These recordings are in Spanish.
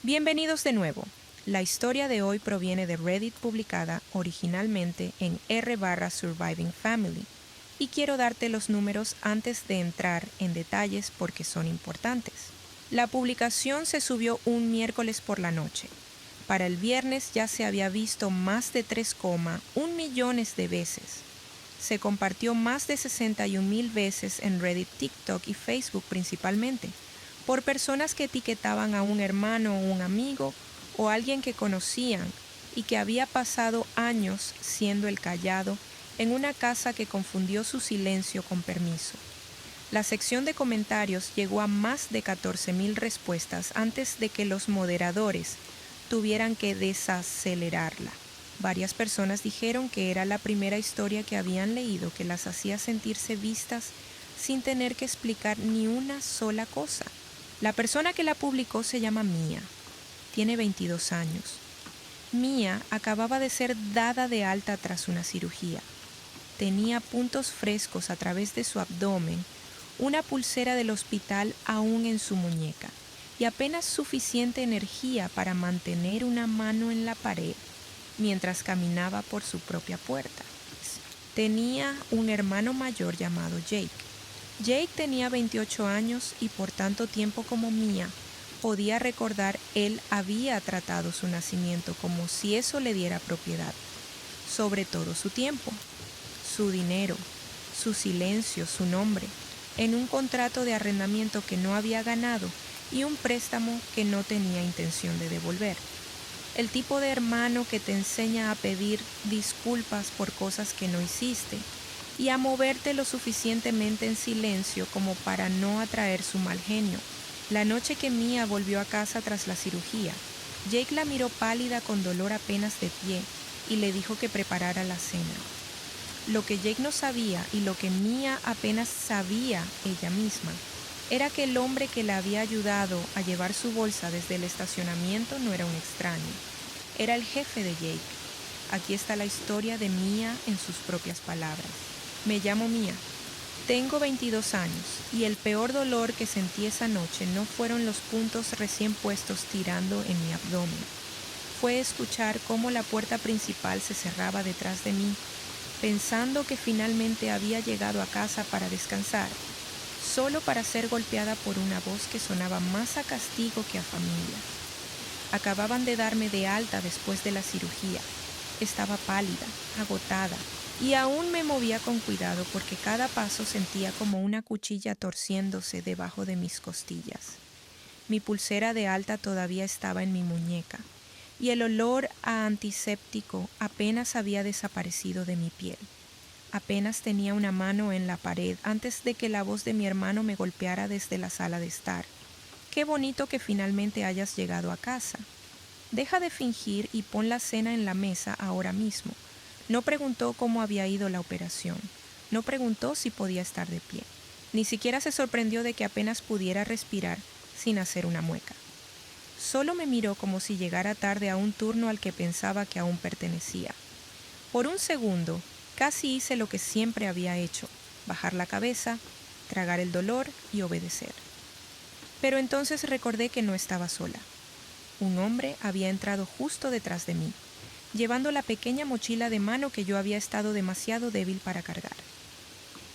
Bienvenidos de nuevo. La historia de hoy proviene de Reddit publicada originalmente en r/Surviving Family y quiero darte los números antes de entrar en detalles porque son importantes. La publicación se subió un miércoles por la noche. Para el viernes ya se había visto más de 3,1 millones de veces. Se compartió más de 61,000 veces en Reddit, TikTok y Facebook principalmente, por personas que etiquetaban a un hermano o un amigo o alguien que conocían y que había pasado años siendo el callado en una casa que confundió su silencio con permiso. La sección de comentarios llegó a más de 14,000 respuestas antes de que los moderadores tuvieran que desacelerarla. Varias personas dijeron que era la primera historia que habían leído que las hacía sentirse vistas sin tener que explicar ni una sola cosa. La persona que la publicó se llama Mia. Tiene 22 años. Mia acababa de ser dada de alta tras una cirugía. Tenía puntos frescos a través de su abdomen, una pulsera del hospital aún en su muñeca y apenas suficiente energía para mantener una mano en la pared mientras caminaba por su propia puerta. Tenía un hermano mayor llamado Jake. Jake tenía 28 años y por tanto tiempo como Mia podía recordar él había tratado su nacimiento como si eso le diera propiedad sobre todo su tiempo, su dinero, su silencio, su nombre, en un contrato de arrendamiento que no había ganado y un préstamo que no tenía intención de devolver. El tipo de hermano que te enseña a pedir disculpas por cosas que no hiciste y a moverte lo suficientemente en silencio como para no atraer su mal genio. La noche que Mia volvió a casa tras la cirugía, Jake la miró pálida con dolor apenas de pie y le dijo que preparara la cena. Lo que Jake no sabía y lo que Mia apenas sabía ella misma era que el hombre que la había ayudado a llevar su bolsa desde el estacionamiento no era un extraño, era el jefe de Jake. Aquí está la historia de Mia en sus propias palabras. Me llamo Mia, tengo 22 años y el peor dolor que sentí esa noche no fueron los puntos recién puestos tirando en mi abdomen. Fue escuchar cómo la puerta principal se cerraba detrás de mí, pensando que finalmente había llegado a casa para descansar, solo para ser golpeada por una voz que sonaba más a castigo que a familia. Acababan de darme de alta después de la cirugía. Estaba pálida, agotada, y aún me movía con cuidado porque cada paso sentía como una cuchilla torciéndose debajo de mis costillas. Mi pulsera de alta todavía estaba en mi muñeca, y el olor a antiséptico apenas había desaparecido de mi piel. Apenas tenía una mano en la pared antes de que la voz de mi hermano me golpeara desde la sala de estar. Qué bonito que finalmente hayas llegado a casa. Deja de fingir y pon la cena en la mesa ahora mismo. No preguntó cómo había ido la operación. No preguntó si podía estar de pie. Ni siquiera se sorprendió de que apenas pudiera respirar sin hacer una mueca. Solo me miró como si llegara tarde a un turno al que pensaba que aún pertenecía. Por un segundo, casi hice lo que siempre había hecho, bajar la cabeza, tragar el dolor y obedecer. Pero entonces recordé que no estaba sola. Un hombre había entrado justo detrás de mí, llevando la pequeña mochila de mano que yo había estado demasiado débil para cargar.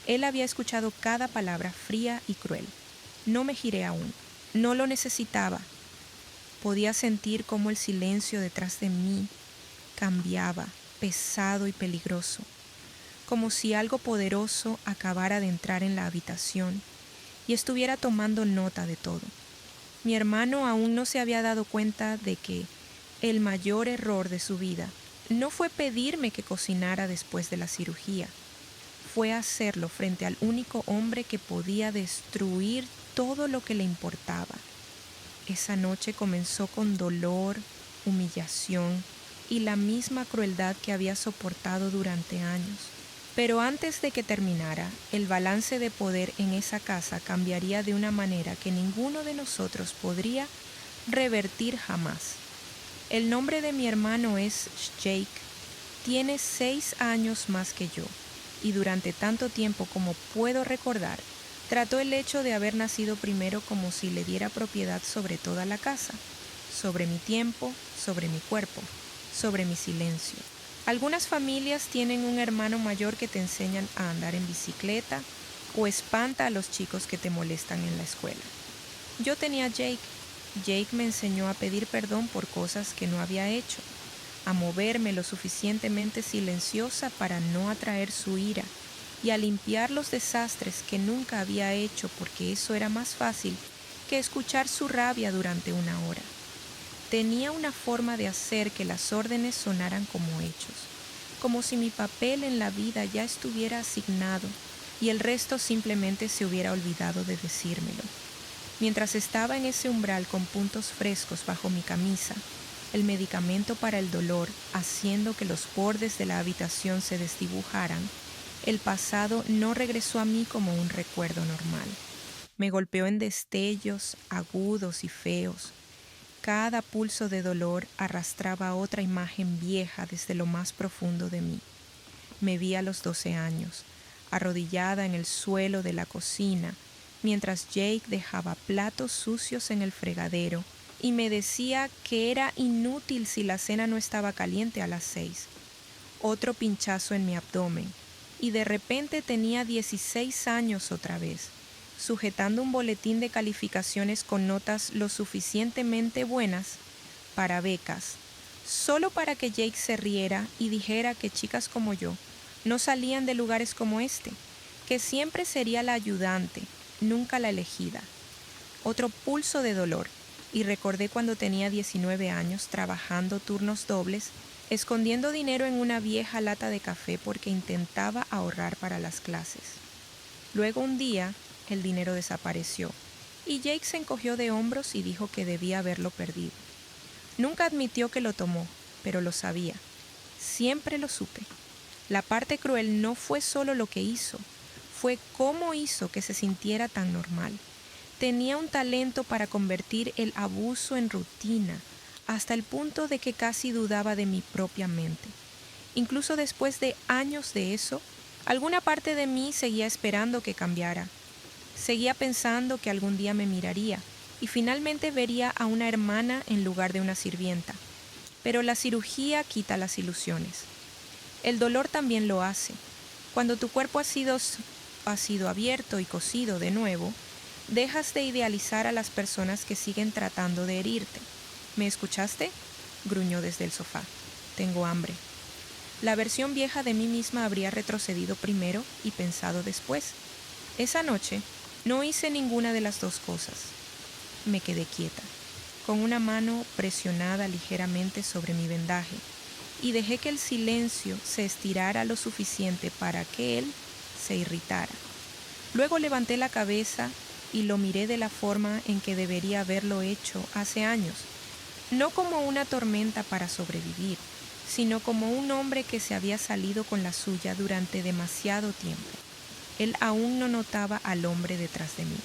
Él había escuchado cada palabra fría y cruel. No me giré aún. No lo necesitaba. Podía sentir cómo el silencio detrás de mí cambiaba, pesado y peligroso, como si algo poderoso acabara de entrar en la habitación y estuviera tomando nota de todo. Mi hermano aún no se había dado cuenta de que el mayor error de su vida no fue pedirme que cocinara después de la cirugía, fue hacerlo frente al único hombre que podía destruir todo lo que le importaba. Esa noche comenzó con dolor, humillación y la misma crueldad que había soportado durante años. Pero antes de que terminara, el balance de poder en esa casa cambiaría de una manera que ninguno de nosotros podría revertir jamás. El nombre de mi hermano es Jake. Tiene 6 años más que yo, y durante tanto tiempo como puedo recordar, trató el hecho de haber nacido primero como si le diera propiedad sobre toda la casa. sobre mi tiempo, sobre mi cuerpo, sobre mi silencio. Algunas familias tienen un hermano mayor que te enseñan a andar en bicicleta o espanta a los chicos que te molestan en la escuela. Yo tenía a Jake. Jake me enseñó a pedir perdón por cosas que no había hecho, a moverme lo suficientemente silenciosa para no atraer su ira y a limpiar los desastres que nunca había hecho porque eso era más fácil que escuchar su rabia durante una hora. Tenía una forma de hacer que las órdenes sonaran como hechos, como si mi papel en la vida ya estuviera asignado y el resto simplemente se hubiera olvidado de decírmelo. Mientras estaba en ese umbral con puntos frescos bajo mi camisa, el medicamento para el dolor haciendo que los bordes de la habitación se desdibujaran, el pasado no regresó a mí como un recuerdo normal. Me golpeó en destellos agudos y feos. Cada pulso de dolor arrastraba otra imagen vieja desde lo más profundo de mí. Me vi a los 12 años, arrodillada en el suelo de la cocina, mientras Jake dejaba platos sucios en el fregadero y me decía que era inútil si la cena no estaba caliente a las 6. Otro pinchazo en mi abdomen, y de repente tenía 16 años otra vez, sujetando un boletín de calificaciones con notas lo suficientemente buenas para becas, solo para que Jake se riera y dijera que chicas como yo no salían de lugares como este, que siempre sería la ayudante, nunca la elegida. Otro pulso de dolor, y recordé cuando tenía 19 años trabajando turnos dobles, escondiendo dinero en una vieja lata de café porque intentaba ahorrar para las clases. Luego un día, el dinero desapareció, y Jake se encogió de hombros y dijo que debía haberlo perdido. Nunca admitió que lo tomó, pero lo sabía. Siempre lo supe. La parte cruel no fue solo lo que hizo, fue cómo hizo que se sintiera tan normal. Tenía un talento para convertir el abuso en rutina, hasta el punto de que casi dudaba de mi propia mente. Incluso después de años de eso, alguna parte de mí seguía esperando que cambiara. Seguía pensando que algún día me miraría y finalmente vería a una hermana en lugar de una sirvienta. Pero la cirugía quita las ilusiones. El dolor también lo hace. Cuando tu cuerpo ha sido abierto y cosido de nuevo, dejas de idealizar a las personas que siguen tratando de herirte. ¿Me escuchaste?, gruñó desde el sofá. Tengo hambre. La versión vieja de mí misma habría retrocedido primero y pensado después. Esa noche no hice ninguna de las dos cosas. Me quedé quieta, con una mano presionada ligeramente sobre mi vendaje, y dejé que el silencio se estirara lo suficiente para que él se irritara. Luego levanté la cabeza y lo miré de la forma en que debería haberlo hecho hace años, no como una tormenta para sobrevivir, sino como un hombre que se había salido con la suya durante demasiado tiempo. Él aún no notaba al hombre detrás de mí.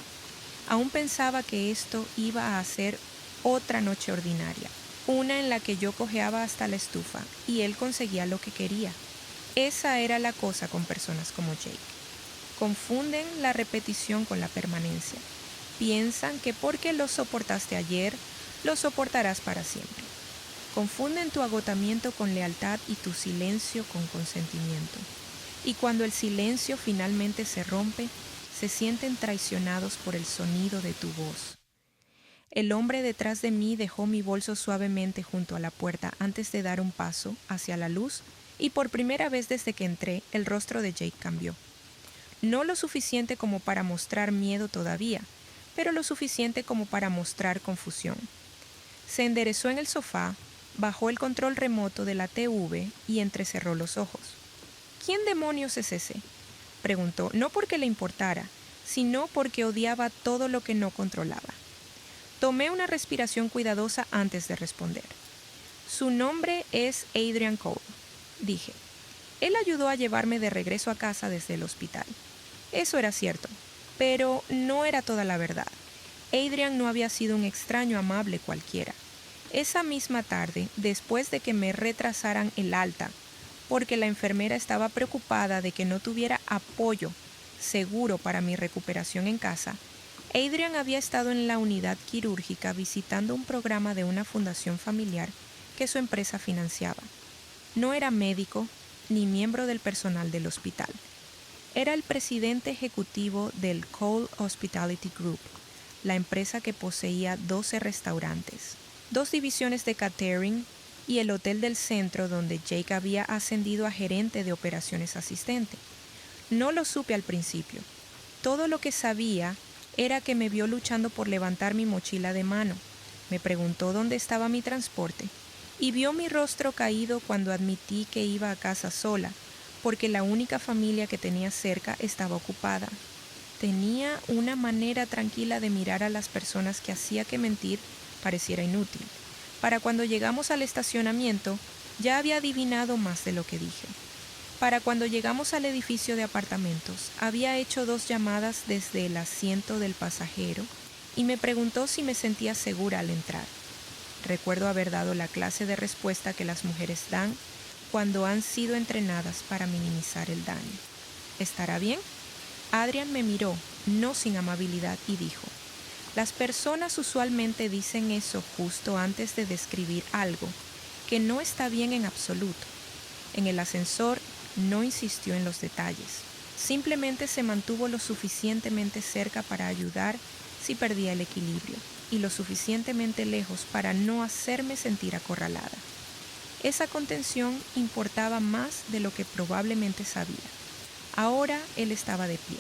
Aún pensaba que esto iba a ser otra noche ordinaria, una en la que yo cojeaba hasta la estufa y él conseguía lo que quería. Esa era la cosa con personas como Jake. Confunden la repetición con la permanencia. Piensan que porque lo soportaste ayer, lo soportarás para siempre. Confunden tu agotamiento con lealtad y tu silencio con consentimiento. Y cuando el silencio finalmente se rompe, se sienten traicionados por el sonido de tu voz. El hombre detrás de mí dejó mi bolso suavemente junto a la puerta antes de dar un paso hacia la luz, y por primera vez desde que entré, el rostro de Jake cambió. No lo suficiente como para mostrar miedo todavía, pero lo suficiente como para mostrar confusión. Se enderezó en el sofá, bajó el control remoto de la TV y entrecerró los ojos. ¿Quién demonios es ese?, preguntó, no porque le importara, sino porque odiaba todo lo que no controlaba. Tomé una respiración cuidadosa antes de responder. Su nombre es Adrian Cole, dije. Él ayudó a llevarme de regreso a casa desde el hospital. Eso era cierto, pero no era toda la verdad. Adrian no había sido un extraño amable cualquiera. Esa misma tarde, después de que me retrasaran el alta, porque la enfermera estaba preocupada de que no tuviera apoyo seguro para mi recuperación en casa, Adrian había estado en la unidad quirúrgica visitando un programa de una fundación familiar que su empresa financiaba. No era médico ni miembro del personal del hospital. Era el presidente ejecutivo del Cole Hospitality Group, la empresa que poseía 12 restaurantes, 2 divisiones de catering y el hotel del centro donde Jake había ascendido a gerente de operaciones asistente. No lo supe al principio. Todo lo que sabía era que me vio luchando por levantar mi mochila de mano. Me preguntó dónde estaba mi transporte y vio mi rostro caído cuando admití que iba a casa sola, porque la única familia que tenía cerca estaba ocupada. Tenía una manera tranquila de mirar a las personas que hacía que mentir pareciera inútil. Para cuando llegamos al estacionamiento, ya había adivinado más de lo que dije. Para cuando llegamos al edificio de apartamentos, había hecho 2 llamadas desde el asiento del pasajero y me preguntó si me sentía segura al entrar. Recuerdo haber dado la clase de respuesta que las mujeres dan cuando han sido entrenadas para minimizar el daño. ¿Estará bien? Adrian me miró, no sin amabilidad, y dijo: las personas usualmente dicen eso justo antes de describir algo que no está bien en absoluto. En el ascensor no insistió en los detalles. Simplemente se mantuvo lo suficientemente cerca para ayudar si perdía el equilibrio y lo suficientemente lejos para no hacerme sentir acorralada. Esa contención importaba más de lo que probablemente sabía. Ahora él estaba de pie,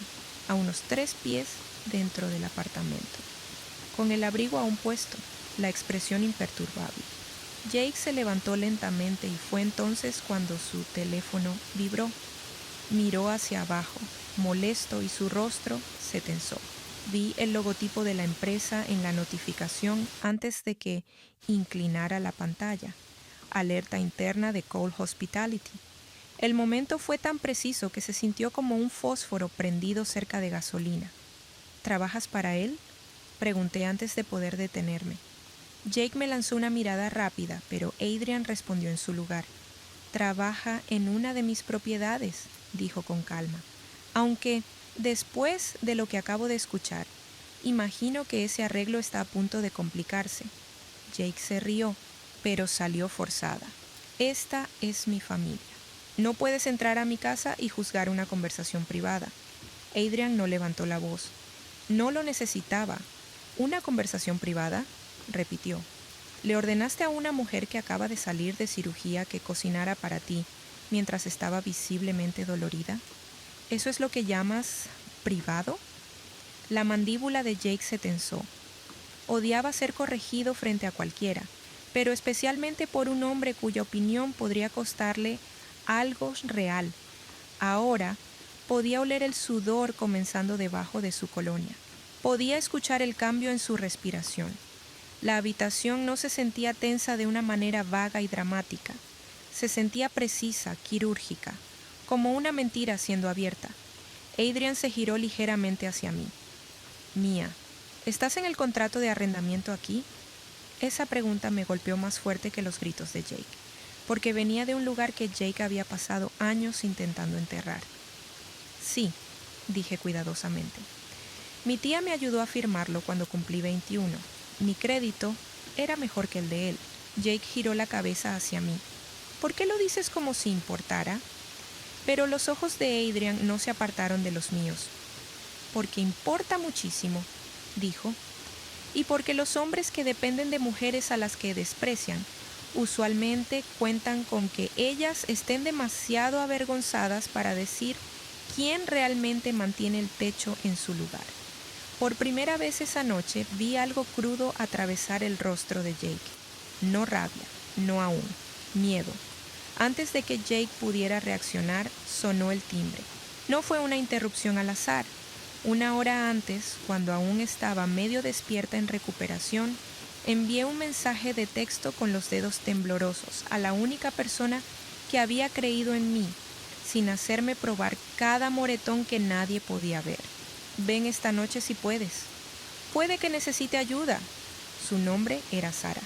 a unos 3 pies dentro del apartamento, con el abrigo aún puesto, la expresión imperturbable. Jake se levantó lentamente y fue entonces cuando su teléfono vibró. Miró hacia abajo, molesto, y su rostro se tensó. Vi el logotipo de la empresa en la notificación antes de que inclinara la pantalla. Alerta interna de Cole Hospitality. El momento fue tan preciso que se sintió como un fósforo prendido cerca de gasolina. ¿Trabajas para él?, pregunté antes de poder detenerme. Jake me lanzó una mirada rápida, pero Adrian respondió en su lugar. Trabaja en una de mis propiedades, dijo con calma. Aunque, después de lo que acabo de escuchar, imagino que ese arreglo está a punto de complicarse. Jake se rió, pero salió forzada. Esta es mi familia. No puedes entrar a mi casa y juzgar una conversación privada. Adrian no levantó la voz. No lo necesitaba. ¿Una conversación privada?, repitió. ¿Le ordenaste a una mujer que acaba de salir de cirugía que cocinara para ti mientras estaba visiblemente dolorida? ¿Eso es lo que llamas privado? La mandíbula de Jake se tensó. Odiaba ser corregido frente a cualquiera, pero especialmente por un hombre cuya opinión podría costarle algo real. Ahora podía oler el sudor comenzando debajo de su colonia. Podía escuchar el cambio en su respiración. La habitación no se sentía tensa de una manera vaga y dramática. Se sentía precisa, quirúrgica, como una mentira siendo abierta. Adrian se giró ligeramente hacia mí. Mía, ¿estás en el contrato de arrendamiento aquí? Esa pregunta me golpeó más fuerte que los gritos de Jake, porque venía de un lugar que Jake había pasado años intentando enterrar. Sí, dije cuidadosamente. Mi tía me ayudó a firmarlo cuando cumplí 21. Mi crédito era mejor que el de él. Jake giró la cabeza hacia mí. ¿Por qué lo dices como si importara? Pero los ojos de Adrian no se apartaron de los míos. Porque importa muchísimo, dijo. Y porque los hombres que dependen de mujeres a las que desprecian, usualmente cuentan con que ellas estén demasiado avergonzadas para decir quién realmente mantiene el techo en su lugar. Por primera vez esa noche vi algo crudo atravesar el rostro de Jake. No rabia, no aún, miedo. Antes de que Jake pudiera reaccionar, sonó el timbre. No fue una interrupción al azar. Una hora antes, cuando aún estaba medio despierta en recuperación, envié un mensaje de texto con los dedos temblorosos a la única persona que había creído en mí, sin hacerme probar cada moretón que nadie podía ver. Ven esta noche si puedes. Puede que necesite ayuda. Su nombre era Sara.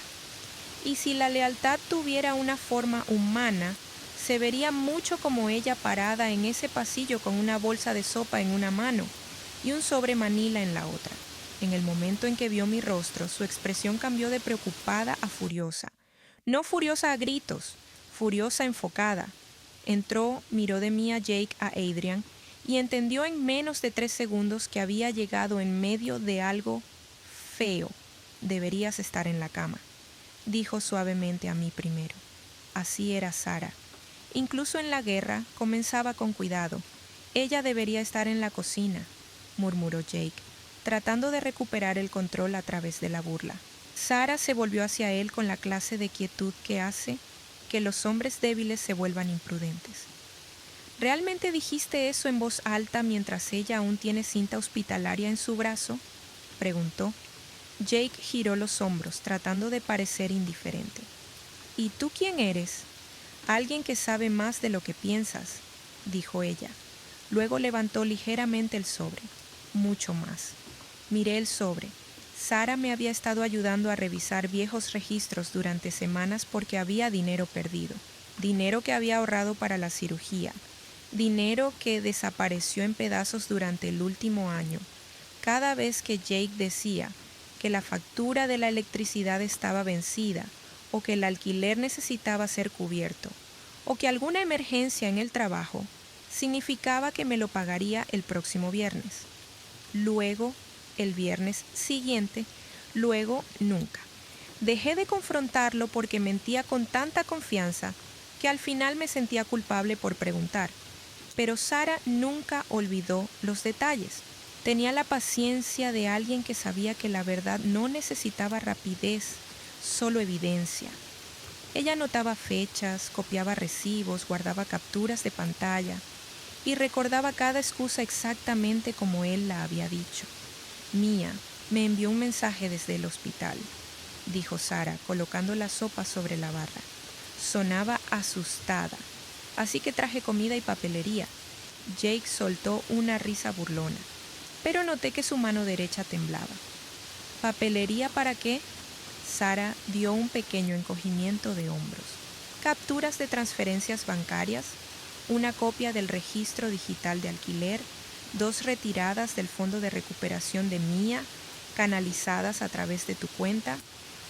Y si la lealtad tuviera una forma humana, se vería mucho como ella parada en ese pasillo con una bolsa de sopa en una mano y un sobre manila en la otra. En el momento en que vio mi rostro, su expresión cambió de preocupada a furiosa. No furiosa a gritos, furiosa enfocada. Entró, miró de mí a Jake, a Adrian, y entendió en menos de 3 segundos que había llegado en medio de algo feo. Deberías estar en la cama, dijo suavemente a mí primero. Así era Sarah. Incluso en la guerra comenzaba con cuidado. Ella debería estar en la cocina, murmuró Jake, tratando de recuperar el control a través de la burla. Sarah se volvió hacia él con la clase de quietud que hace que los hombres débiles se vuelvan imprudentes. ¿Realmente dijiste eso en voz alta mientras ella aún tiene cinta hospitalaria en su brazo?, preguntó. Jake giró los hombros, tratando de parecer indiferente. ¿Y tú quién eres? Alguien que sabe más de lo que piensas, dijo ella. Luego levantó ligeramente el sobre. Mucho más. Miré el sobre. Sarah me había estado ayudando a revisar viejos registros durante semanas porque había dinero perdido. Dinero que había ahorrado para la cirugía. Dinero que desapareció en pedazos durante el último año. Cada vez que Jake decía que la factura de la electricidad estaba vencida, o que el alquiler necesitaba ser cubierto, o que alguna emergencia en el trabajo, significaba que me lo pagaría el próximo viernes. Luego, el viernes siguiente, luego nunca. Dejé de confrontarlo porque mentía con tanta confianza que al final me sentía culpable por preguntar. Pero Sarah nunca olvidó los detalles. Tenía la paciencia de alguien que sabía que la verdad no necesitaba rapidez, solo evidencia. Ella anotaba fechas, copiaba recibos, guardaba capturas de pantalla y recordaba cada excusa exactamente como él la había dicho. Mia me envió un mensaje desde el hospital, dijo Sarah, colocando la sopa sobre la barra. Sonaba asustada, así que traje comida y papelería. Jake soltó una risa burlona, pero noté que su mano derecha temblaba. ¿Papelería para qué? Sarah dio un pequeño encogimiento de hombros. Capturas de transferencias bancarias, una copia del registro digital de alquiler, 2 retiradas del fondo de recuperación de Mia, canalizadas a través de tu cuenta,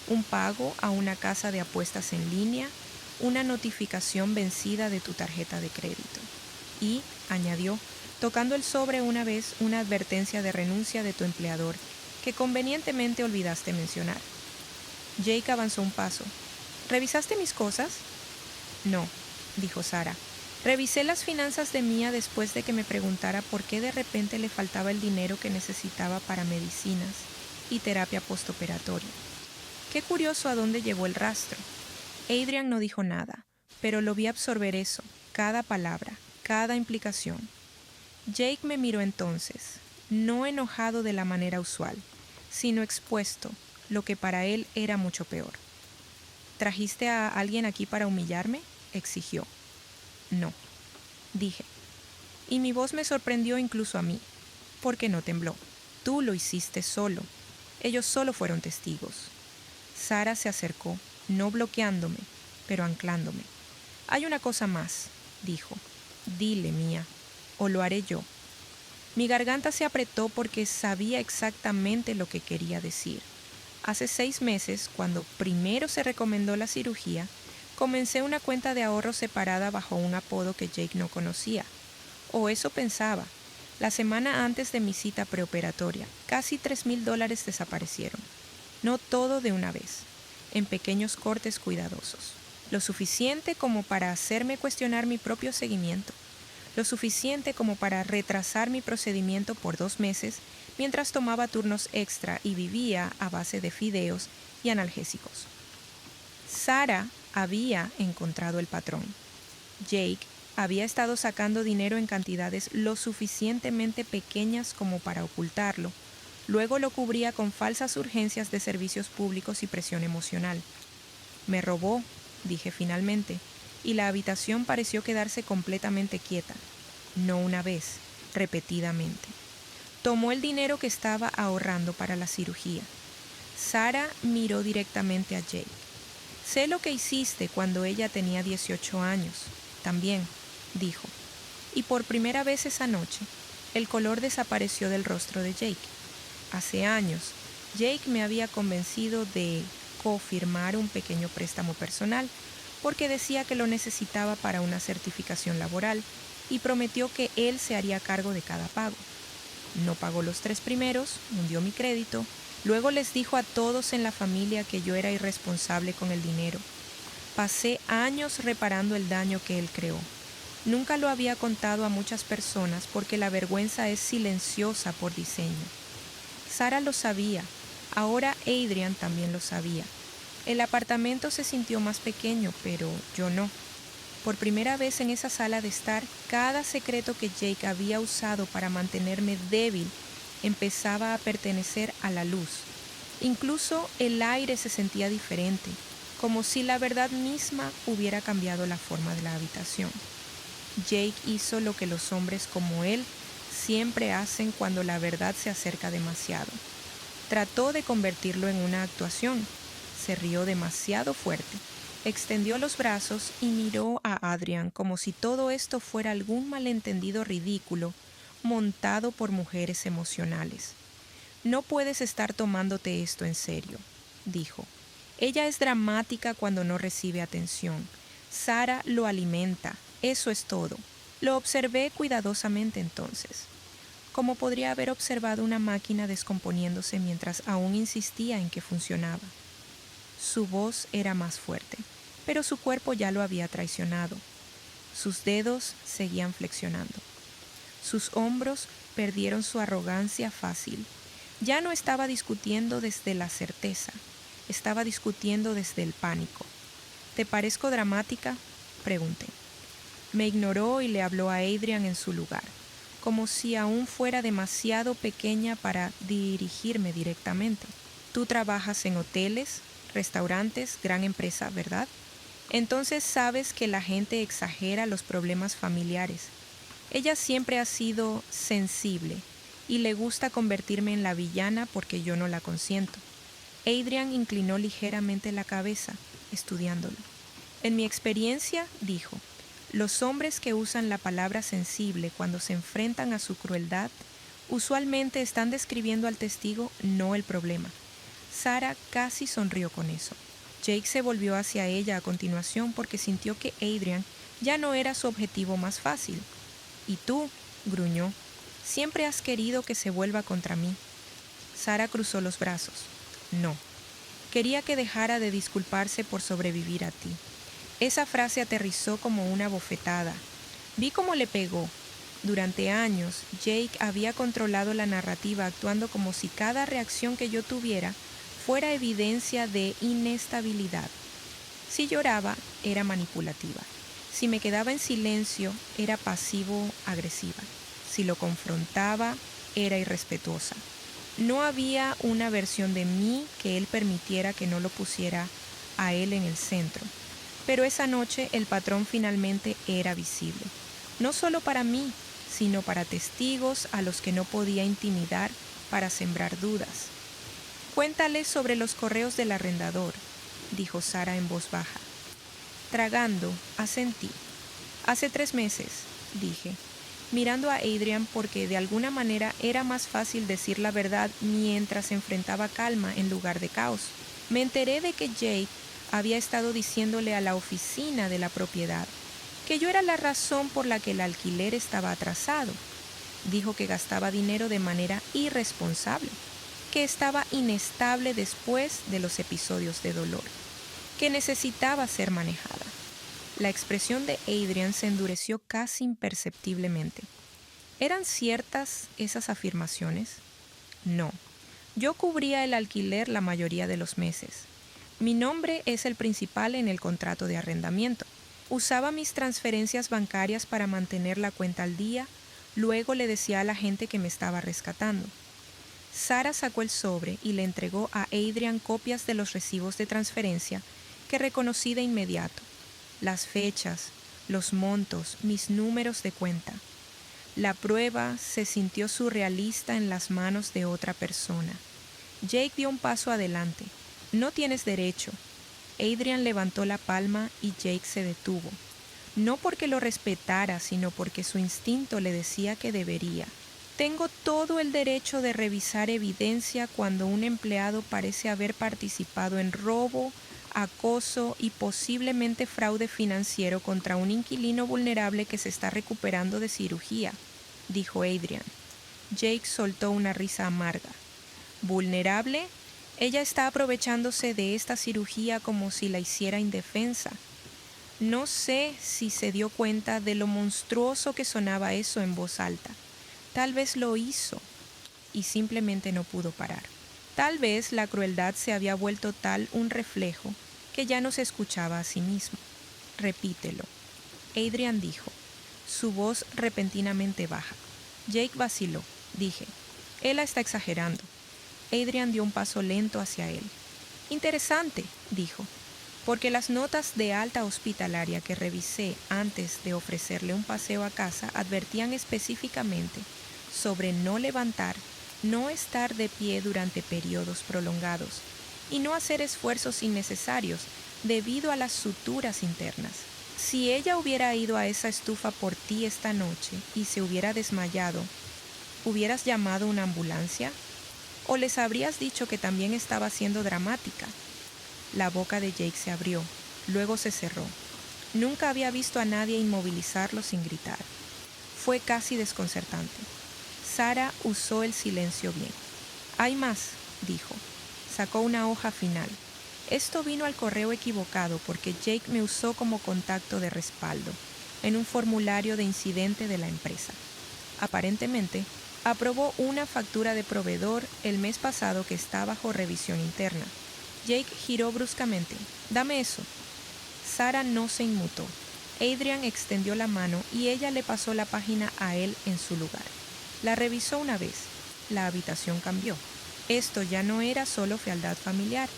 un pago a una casa de apuestas en línea, una notificación vencida de tu tarjeta de crédito. Y, añadió, tocando el sobre una vez, una advertencia de renuncia de tu empleador, que convenientemente olvidaste mencionar. Jake avanzó un paso. ¿Revisaste mis cosas? No, dijo Sarah. Revisé las finanzas de Mia después de que me preguntara por qué de repente le faltaba el dinero que necesitaba para medicinas y terapia postoperatoria. Qué curioso a dónde llevó el rastro. Adrian no dijo nada, pero lo vi absorber eso, cada palabra, cada implicación. Jake me miró entonces, no enojado de la manera usual, sino expuesto, lo que para él era mucho peor. ¿Trajiste a alguien aquí para humillarme?, exigió. No, dije. Y mi voz me sorprendió incluso a mí, porque no tembló. Tú lo hiciste solo. Ellos solo fueron testigos. Sarah se acercó, no bloqueándome, pero anclándome. Hay una cosa más, dijo. Dile, Mia, o lo haré yo. Mi garganta se apretó porque sabía exactamente lo que quería decir. Hace 6 meses, cuando primero se recomendó la cirugía, comencé una cuenta de ahorro separada bajo un apodo que Jake no conocía. O eso pensaba. La semana antes de mi cita preoperatoria, casi $3,000 desaparecieron. No todo de una vez, en pequeños cortes cuidadosos. Lo suficiente como para hacerme cuestionar mi propio seguimiento. Lo suficiente como para retrasar mi procedimiento por 2 meses mientras tomaba turnos extra y vivía a base de fideos y analgésicos. Sarah había encontrado el patrón. Jake había estado sacando dinero en cantidades lo suficientemente pequeñas como para ocultarlo. Luego lo cubría con falsas urgencias de servicios públicos y presión emocional. Me robó, dije finalmente, y la habitación pareció quedarse completamente quieta. No una vez, repetidamente. Tomó el dinero que estaba ahorrando para la cirugía. Sarah miró directamente a Jake. Sé lo que hiciste cuando ella tenía 18 años. También, dijo. Y por primera vez esa noche, el color desapareció del rostro de Jake. Hace años, Jake me había convencido de cofirmar un pequeño préstamo personal porque decía que lo necesitaba para una certificación laboral y prometió que él se haría cargo de cada pago. No pagó los 3 primeros, hundió mi crédito, luego les dijo a todos en la familia que yo era irresponsable con el dinero. Pasé años reparando el daño que él creó. Nunca lo había contado a muchas personas porque la vergüenza es silenciosa por diseño. Sara lo sabía, ahora Adrian también lo sabía. El apartamento se sintió más pequeño, pero yo no. Por primera vez en esa sala de estar, cada secreto que Jake había usado para mantenerme débil empezaba a pertenecer a la luz. Incluso el aire se sentía diferente, como si la verdad misma hubiera cambiado la forma de la habitación. Jake hizo lo que los hombres como él siempre hacen cuando la verdad se acerca demasiado. Trató de convertirlo en una actuación. Se rió demasiado fuerte. Extendió los brazos y miró a Adrian como si todo esto fuera algún malentendido ridículo montado por mujeres emocionales. No puedes estar tomándote esto en serio, dijo. Ella es dramática cuando no recibe atención. Sara lo alimenta, eso es todo. Lo observé cuidadosamente entonces. Como podría haber observado una máquina descomponiéndose mientras aún insistía en que funcionaba. Su voz era más fuerte, pero su cuerpo ya lo había traicionado. Sus dedos seguían flexionando. Sus hombros perdieron su arrogancia fácil. Ya no estaba discutiendo desde la certeza, estaba discutiendo desde el pánico. ¿Te parezco dramática?, pregunté. Me ignoró y le habló a Adrian en su lugar, como si aún fuera demasiado pequeña para dirigirme directamente. Tú trabajas en hoteles, restaurantes, gran empresa, ¿verdad? Entonces sabes que la gente exagera los problemas familiares. Ella siempre ha sido sensible y le gusta convertirme en la villana porque yo no la consiento. Adrian inclinó ligeramente la cabeza, estudiándolo. En mi experiencia, dijo, los hombres que usan la palabra sensible cuando se enfrentan a su crueldad usualmente están describiendo al testigo, no el problema. Sara casi sonrió con eso. Jake se volvió hacia ella a continuación porque sintió que Adrian ya no era su objetivo más fácil. «¿Y tú?», gruñó. «Siempre has querido que se vuelva contra mí». Sara cruzó los brazos. «No. Quería que dejara de disculparse por sobrevivir a ti». Esa frase aterrizó como una bofetada. Vi cómo le pegó. Durante años, Jake había controlado la narrativa actuando como si cada reacción que yo tuviera fuera evidencia de inestabilidad. Si lloraba, era manipulativa. Si me quedaba en silencio, era pasivo-agresiva. Si lo confrontaba, era irrespetuosa. No había una versión de mí que él permitiera que no lo pusiera a él en el centro. Pero esa noche el patrón finalmente era visible. No solo para mí, sino para testigos a los que no podía intimidar para sembrar dudas. «Cuéntale sobre los correos del arrendador», dijo Sara en voz baja. Tragando, asentí. «Hace 3 meses», dije, mirando a Adrian porque de alguna manera era más fácil decir la verdad mientras enfrentaba calma en lugar de caos. Me enteré de que Jake había estado diciéndole a la oficina de la propiedad que yo era la razón por la que el alquiler estaba atrasado. Dijo que gastaba dinero de manera irresponsable, que estaba inestable después de los episodios de dolor, que necesitaba ser manejada. La expresión de Adrian se endureció casi imperceptiblemente. ¿Eran ciertas esas afirmaciones? No. Yo cubría el alquiler la mayoría de los meses. Mi nombre es el principal en el contrato de arrendamiento. Usaba mis transferencias bancarias para mantener la cuenta al día, luego le decía a la gente que me estaba rescatando. Sara sacó el sobre y le entregó a Adrian copias de los recibos de transferencia que reconocí de inmediato. Las fechas, los montos, mis números de cuenta. La prueba se sintió surrealista en las manos de otra persona. Jake dio un paso adelante. «No tienes derecho». Adrian levantó la palma y Jake se detuvo. No porque lo respetara, sino porque su instinto le decía que debería. Tengo todo el derecho de revisar evidencia cuando un empleado parece haber participado en robo, acoso y posiblemente fraude financiero contra un inquilino vulnerable que se está recuperando de cirugía, dijo Adrian. Jake soltó una risa amarga. ¿Vulnerable? Ella está aprovechándose de esta cirugía como si la hiciera indefensa. No sé si se dio cuenta de lo monstruoso que sonaba eso en voz alta. Tal vez lo hizo y simplemente no pudo parar. Tal vez la crueldad se había vuelto tal un reflejo que ya no se escuchaba a sí mismo. Repítelo, Adrian dijo, su voz repentinamente baja. Jake vaciló. Dije, él está exagerando. Adrian dio un paso lento hacia él. Interesante, dijo, porque las notas de alta hospitalaria que revisé antes de ofrecerle un paseo a casa advertían específicamente sobre no levantar, no estar de pie durante periodos prolongados y no hacer esfuerzos innecesarios debido a las suturas internas. Si ella hubiera ido a esa estufa por ti esta noche y se hubiera desmayado, ¿hubieras llamado una ambulancia? ¿O les habrías dicho que también estaba siendo dramática? La boca de Jake se abrió, luego se cerró. Nunca había visto a nadie inmovilizarlo sin gritar. Fue casi desconcertante. Sarah usó el silencio bien. Hay más, dijo. Sacó una hoja final. Esto vino al correo equivocado porque Jake me usó como contacto de respaldo en un formulario de incidente de la empresa. Aparentemente, aprobó una factura de proveedor el mes pasado que está bajo revisión interna. Jake giró bruscamente. «Dame eso». Sarah no se inmutó. Adrian extendió la mano y ella le pasó la página a él en su lugar. La revisó una vez. La habitación cambió. Esto ya no era solo fealdad familiar.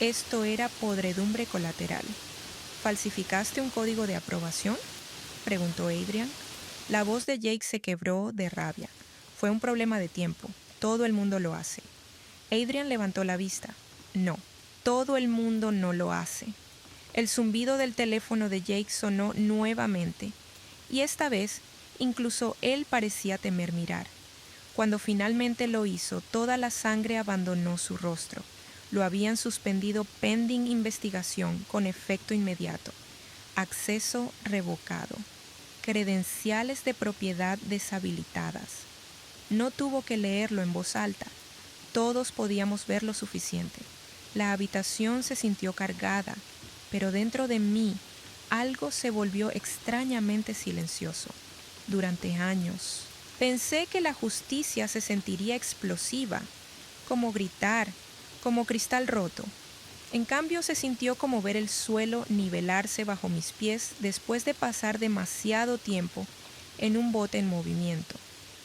Esto era podredumbre colateral. ¿Falsificaste un código de aprobación?, preguntó Adrian. La voz de Jake se quebró de rabia. Fue un problema de tiempo. Todo el mundo lo hace. Adrian levantó la vista. No, todo el mundo no lo hace. El zumbido del teléfono de Jake sonó nuevamente, y esta vez incluso él parecía temer mirar. Cuando finalmente lo hizo, toda la sangre abandonó su rostro. Lo habían suspendido pending investigación con efecto inmediato. Acceso revocado. Credenciales de propiedad deshabilitadas. No tuvo que leerlo en voz alta. Todos podíamos ver lo suficiente. La habitación se sintió cargada, pero dentro de mí algo se volvió extrañamente silencioso. Durante años pensé que la justicia se sentiría explosiva, como gritar, como cristal roto. En cambio se sintió como ver el suelo nivelarse bajo mis pies después de pasar demasiado tiempo en un bote en movimiento.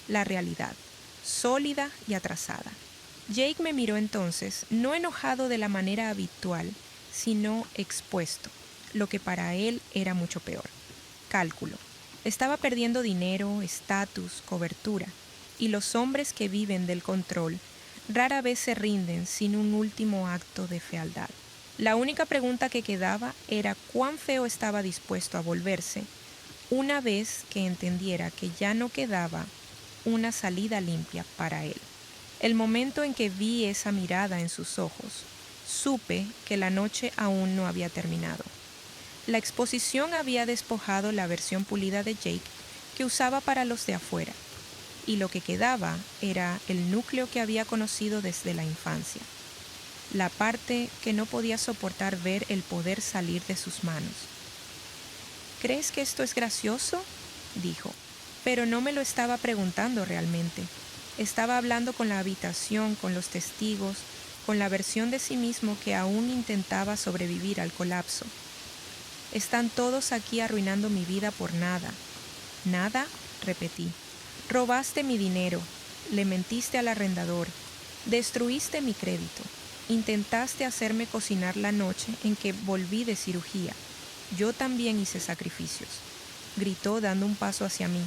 La realidad, sólida y atrasada. Jake me miró entonces, no enojado de la manera habitual, sino expuesto, lo que para él era mucho peor. Cálculo. Estaba perdiendo dinero, estatus, cobertura, y los hombres que viven del control rara vez se rinden sin un último acto de fealdad. La única pregunta que quedaba era cuán feo estaba dispuesto a volverse una vez que entendiera que ya no quedaba una salida limpia para él. El momento en que vi esa mirada en sus ojos, supe que la noche aún no había terminado. La exposición había despojado la versión pulida de Jake que usaba para los de afuera, y lo que quedaba era el núcleo que había conocido desde la infancia, la parte que no podía soportar ver el poder salir de sus manos. ¿Crees que esto es gracioso?, dijo, pero no me lo estaba preguntando realmente. Estaba hablando con la habitación, con los testigos, con la versión de sí mismo que aún intentaba sobrevivir al colapso. Están todos aquí arruinando mi vida por nada. ¿Nada?, repetí. Robaste mi dinero, le mentiste al arrendador, destruiste mi crédito, intentaste hacerme cocinar la noche en que volví de cirugía. Yo también hice sacrificios, gritó dando un paso hacia mí.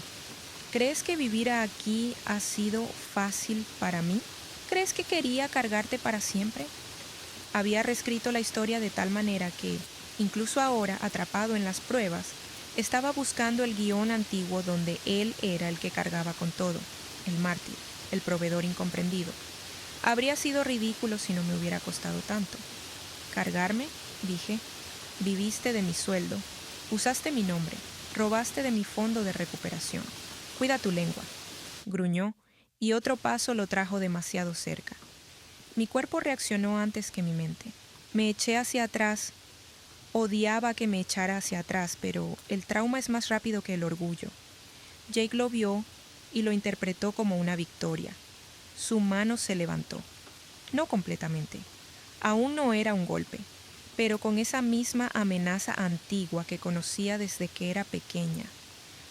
¿Crees que vivir aquí ha sido fácil para mí? ¿Crees que quería cargarte para siempre? Había reescrito la historia de tal manera que, incluso ahora, atrapado en las pruebas, estaba buscando el guión antiguo donde él era el que cargaba con todo. el mártir, el proveedor incomprendido. Habría sido ridículo si no me hubiera costado tanto. ¿Cargarme?, dije. Viviste de mi sueldo. Usaste mi nombre. Robaste de mi fondo de recuperación. Cuida tu lengua. Gruñó, y otro paso lo trajo demasiado cerca. Mi cuerpo reaccionó antes que mi mente. Me eché hacia atrás. Odiaba que me echara hacia atrás, pero el trauma es más rápido que el orgullo. Jake lo vio y lo interpretó como una victoria. Su mano se levantó. No completamente. Aún no era un golpe, pero con esa misma amenaza antigua que conocía desde que era pequeña.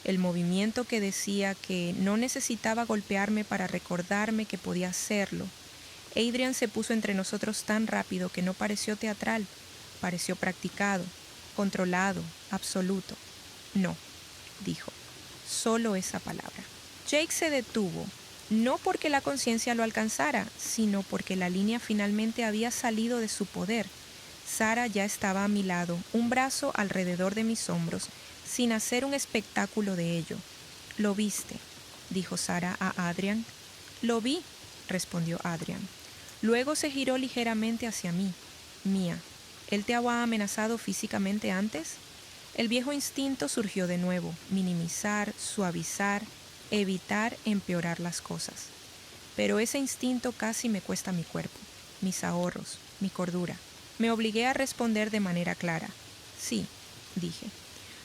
El movimiento que decía que no necesitaba golpearme para recordarme que podía hacerlo. Adrian se puso entre nosotros tan rápido que no pareció teatral, pareció practicado, controlado, absoluto. No, dijo, solo esa palabra. Jake se detuvo, no porque la conciencia lo alcanzara, sino porque la línea finalmente había salido de su poder. Sara ya estaba a mi lado, un brazo alrededor de mis hombros, sin hacer un espectáculo de ello. «¿Lo viste?», dijo Sara a Adrian. «Lo vi», respondió Adrian. Luego se giró ligeramente hacia mí. «Mía, ¿él te había amenazado físicamente antes?». El viejo instinto surgió de nuevo, minimizar, suavizar, evitar empeorar las cosas. Pero ese instinto casi me cuesta mi cuerpo, mis ahorros, mi cordura. Me obligué a responder de manera clara. «Sí», dije.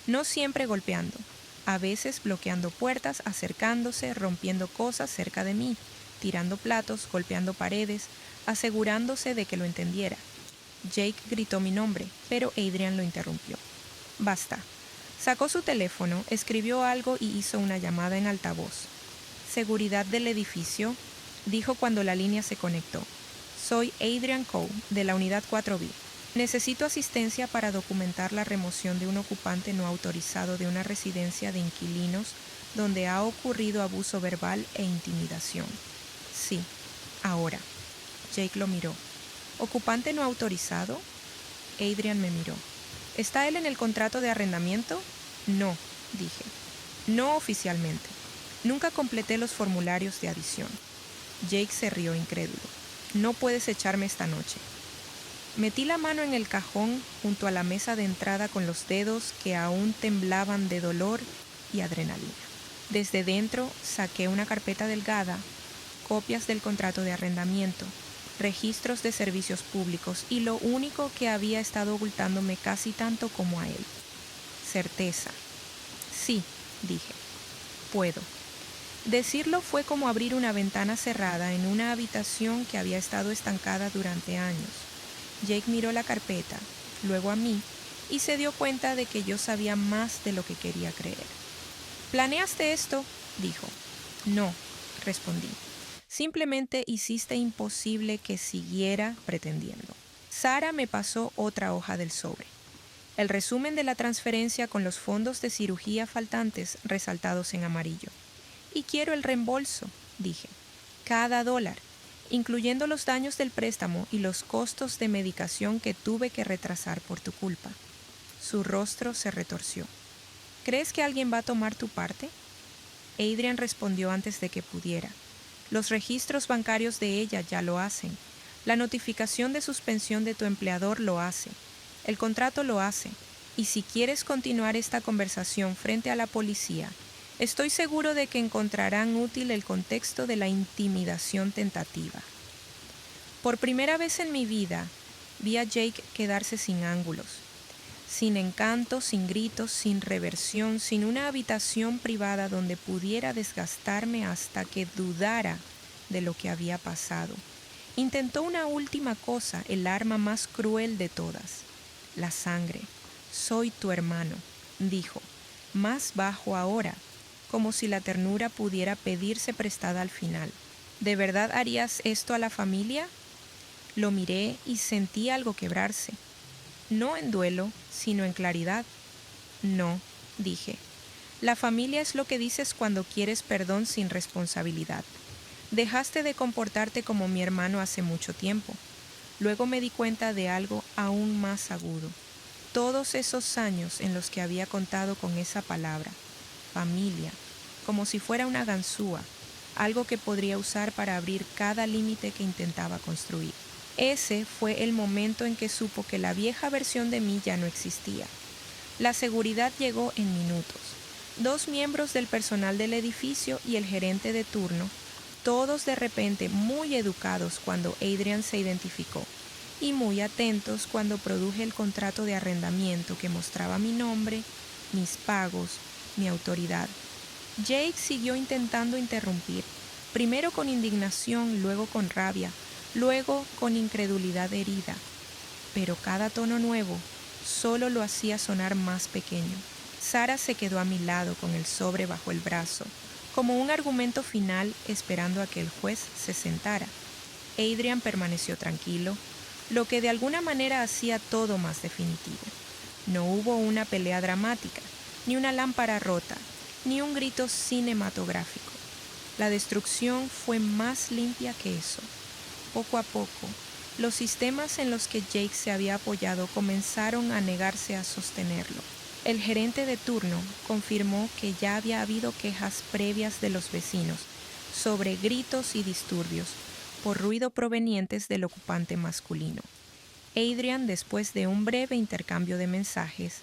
No siempre golpeando, a veces bloqueando puertas, acercándose, rompiendo cosas cerca de mí, tirando platos, golpeando paredes, asegurándose de que lo entendiera. Jake gritó mi nombre, pero Adrian lo interrumpió. «Basta». Sacó su teléfono, escribió algo y hizo una llamada en altavoz. «Seguridad del edificio», dijo cuando la línea se conectó. «Soy Adrian Cole, de la unidad 4B. Necesito asistencia para documentar la remoción de un ocupante no autorizado de una residencia de inquilinos donde ha ocurrido abuso verbal e intimidación». «Sí, ahora». Jake lo miró. «¿Ocupante no autorizado?». Adrian me miró. «¿Está él en el contrato de arrendamiento?». «No», dije. «No oficialmente. Nunca completé los formularios de adición». Jake se rió incrédulo. «No puedes echarme esta noche». Metí la mano en el cajón junto a la mesa de entrada con los dedos que aún temblaban de dolor y adrenalina. Desde dentro saqué una carpeta delgada, copias del contrato de arrendamiento, registros de servicios públicos y lo único que había estado ocultándome casi tanto como a él. Certeza. «Sí», dije. «Puedo». Decirlo fue como abrir una ventana cerrada en una habitación que había estado estancada durante años. Jake miró la carpeta, luego a mí, y se dio cuenta de que yo sabía más de lo que quería creer. «¿Planeaste esto?», dijo. «No», respondí. «Simplemente hiciste imposible que siguiera pretendiendo». Sara me pasó otra hoja del sobre. El resumen de la transferencia con los fondos de cirugía faltantes resaltados en amarillo. «Y quiero el reembolso», dije. «Cada $1, incluyendo los daños del préstamo y los costos de medicación que tuve que retrasar por tu culpa». Su rostro se retorció. «¿Crees que alguien va a tomar tu parte?». Adrian respondió antes de que pudiera. «Los registros bancarios de ella ya lo hacen. La notificación de suspensión de tu empleador lo hace. El contrato lo hace. Y si quieres continuar esta conversación frente a la policía, estoy seguro de que encontrarán útil el contexto de la intimidación tentativa». Por primera vez en mi vida, vi a Jake quedarse sin ángulos, sin encanto, sin gritos, sin reversión, sin una habitación privada donde pudiera desgastarme hasta que dudara de lo que había pasado. Intentó una última cosa, el arma más cruel de todas: la sangre. «Soy tu hermano», dijo, más bajo ahora, como si la ternura pudiera pedirse prestada al final. «¿De verdad harías esto a la familia?». Lo miré y sentí algo quebrarse. No en duelo, sino en claridad. «No», dije. «La familia es lo que dices cuando quieres perdón sin responsabilidad. Dejaste de comportarte como mi hermano hace mucho tiempo». Luego me di cuenta de algo aún más agudo. Todos esos años en los que había contado con esa palabra, familia, como si fuera una ganzúa, algo que podría usar para abrir cada límite que intentaba construir. Ese fue el momento en que supo que la vieja versión de mí ya no existía. La seguridad llegó en minutos. 2 miembros del personal del edificio y el gerente de turno, todos de repente muy educados cuando Adrian se identificó y muy atentos cuando produje el contrato de arrendamiento que mostraba mi nombre, mis pagos, mi autoridad. Jake siguió intentando interrumpir, primero con indignación, luego con rabia, luego con incredulidad herida. Pero cada tono nuevo solo lo hacía sonar más pequeño. Sara se quedó a mi lado con el sobre bajo el brazo, como un argumento final esperando a que el juez se sentara. Adrian permaneció tranquilo, lo que de alguna manera hacía todo más definitivo. No hubo una pelea dramática, ni una lámpara rota, ni un grito cinematográfico. La destrucción fue más limpia que eso. Poco a poco, los sistemas en los que Jake se había apoyado comenzaron a negarse a sostenerlo. El gerente de turno confirmó que ya había habido quejas previas de los vecinos sobre gritos y disturbios por ruido provenientes del ocupante masculino. Adrian, después de un breve intercambio de mensajes,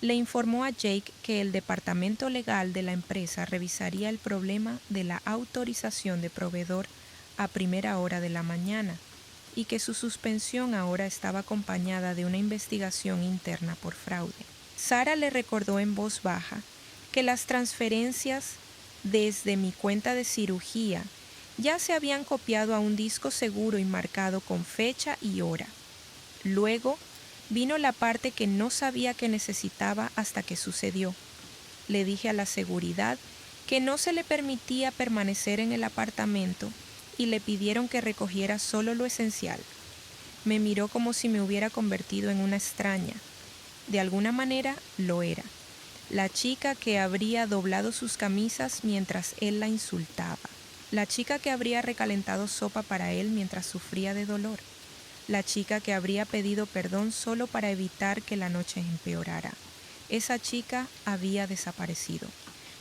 le informó a Jake que el departamento legal de la empresa revisaría el problema de la autorización de proveedor a primera hora de la mañana y que su suspensión ahora estaba acompañada de una investigación interna por fraude. Sara le recordó en voz baja que las transferencias desde mi cuenta de cirugía ya se habían copiado a un disco seguro y marcado con fecha y hora. Luego vino la parte que no sabía que necesitaba hasta que sucedió. Le dije a la seguridad que no se le permitía permanecer en el apartamento y le pidieron que recogiera solo lo esencial. Me miró como si me hubiera convertido en una extraña. De alguna manera lo era. La chica que habría doblado sus camisas mientras él la insultaba. La chica que habría recalentado sopa para él mientras sufría de dolor. La chica que habría pedido perdón solo para evitar que la noche empeorara. Esa chica había desaparecido.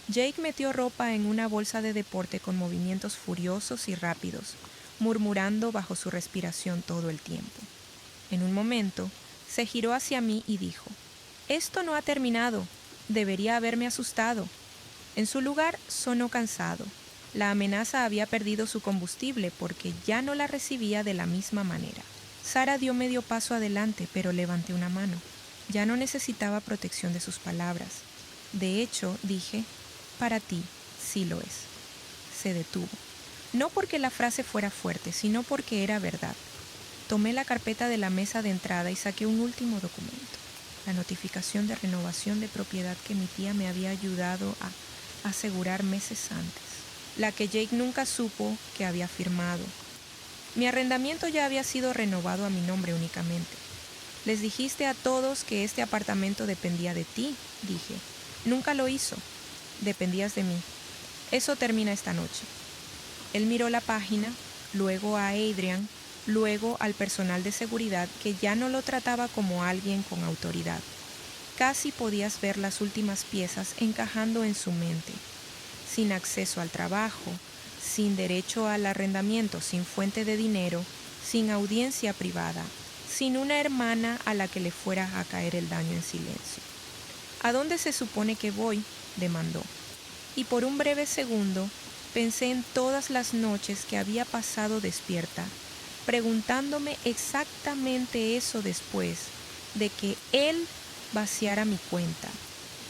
Jake metió ropa en una bolsa de deporte con movimientos furiosos y rápidos, murmurando bajo su respiración todo el tiempo. En un momento, se giró hacia mí y dijo: «Esto no ha terminado. Debería haberme asustado». En su lugar, sonó cansado. La amenaza había perdido su combustible porque ya no la recibía de la misma manera. Sara dio medio paso adelante, pero levanté una mano. Ya no necesitaba protección de sus palabras. De hecho, dije: «Para ti, sí lo es». Se detuvo. No porque la frase fuera fuerte, sino porque era verdad. Tomé la carpeta de la mesa de entrada y saqué un último documento. La notificación de renovación de propiedad que mi tía me había ayudado a asegurar meses antes. La que Jake nunca supo que había firmado. Mi arrendamiento ya había sido renovado a mi nombre únicamente. «Les dijiste a todos que este apartamento dependía de ti», dije. «Nunca lo hizo. Dependías de mí. Eso termina esta noche». Él miró la página, luego a Adrian, luego al personal de seguridad que ya no lo trataba como alguien con autoridad. Casi podías ver las últimas piezas encajando en su mente. Sin acceso al trabajo, sin derecho al arrendamiento, sin fuente de dinero, sin audiencia privada, sin una hermana a la que le fuera a caer el daño en silencio. «¿A dónde se supone que voy?», demandó. Y por un breve segundo pensé en todas las noches que había pasado despierta, preguntándome exactamente eso después de que él vaciara mi cuenta,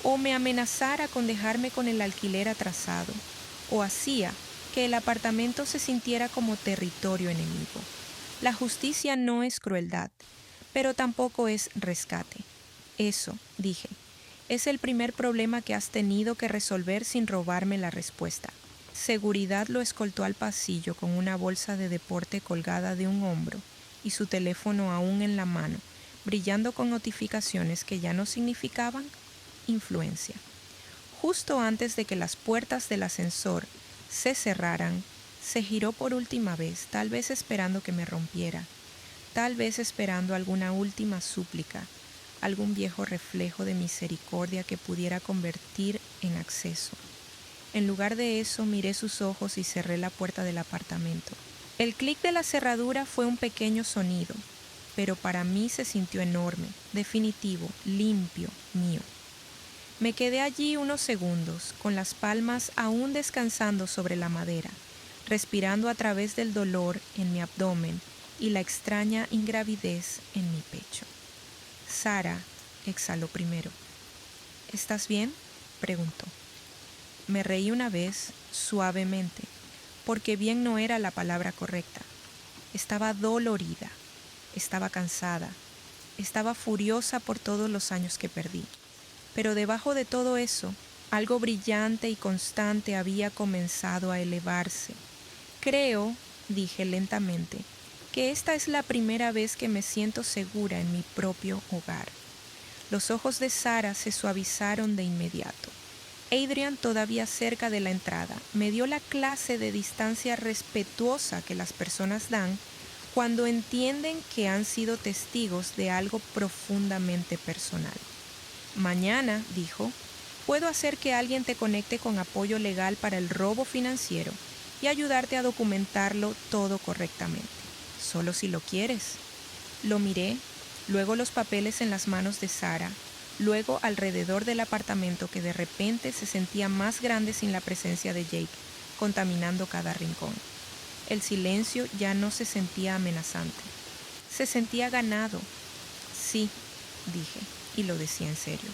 o me amenazara con dejarme con el alquiler atrasado, o hacía que el apartamento se sintiera como territorio enemigo. La justicia no es crueldad, pero tampoco es rescate. Eso, dije, es el primer problema que has tenido que resolver sin robarme la respuesta. Seguridad lo escoltó al pasillo con una bolsa de deporte colgada de un hombro y su teléfono aún en la mano, brillando con notificaciones que ya no significaban influencia. Justo antes de que las puertas del ascensor se cerraran, se giró por última vez, tal vez esperando que me rompiera, tal vez esperando alguna última súplica, algún viejo reflejo de misericordia que pudiera convertir en acceso. En lugar de eso, miré sus ojos y cerré la puerta del apartamento. El clic de la cerradura fue un pequeño sonido, pero para mí se sintió enorme, definitivo, limpio, mío. Me quedé allí unos segundos, con las palmas aún descansando sobre la madera, respirando a través del dolor en mi abdomen y la extraña ingravidez en mi pecho. Sara exhaló primero. ¿Estás bien?, preguntó. Me reí una vez, suavemente, porque bien no era la palabra correcta. Estaba dolorida, estaba cansada, estaba furiosa por todos los años que perdí. Pero debajo de todo eso, algo brillante y constante había comenzado a elevarse. Creo, dije lentamente, que esta es la primera vez que me siento segura en mi propio hogar. Los ojos de Sara se suavizaron de inmediato. Adrian, todavía cerca de la entrada, me dio la clase de distancia respetuosa que las personas dan cuando entienden que han sido testigos de algo profundamente personal. Mañana, dijo, puedo hacer que alguien te conecte con apoyo legal para el robo financiero y ayudarte a documentarlo todo correctamente, solo si lo quieres. Lo miré, luego los papeles en las manos de Sara, luego alrededor del apartamento que de repente se sentía más grande sin la presencia de Jake, contaminando cada rincón. El silencio ya no se sentía amenazante. Se sentía ganado. Sí, dije, y lo decía en serio.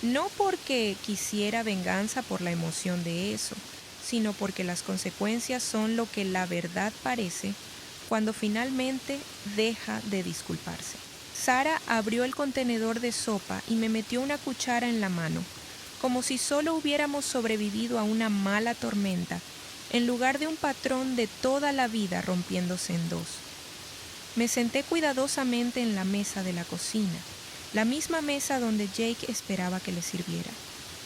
No porque quisiera venganza por la emoción de eso, sino porque las consecuencias son lo que la verdad parece cuando finalmente deja de disculparse. Sara abrió el contenedor de sopa y me metió una cuchara en la mano, como si solo hubiéramos sobrevivido a una mala tormenta, en lugar de un patrón de toda la vida rompiéndose en dos. Me senté cuidadosamente en la mesa de la cocina, la misma mesa donde Jake esperaba que le sirviera,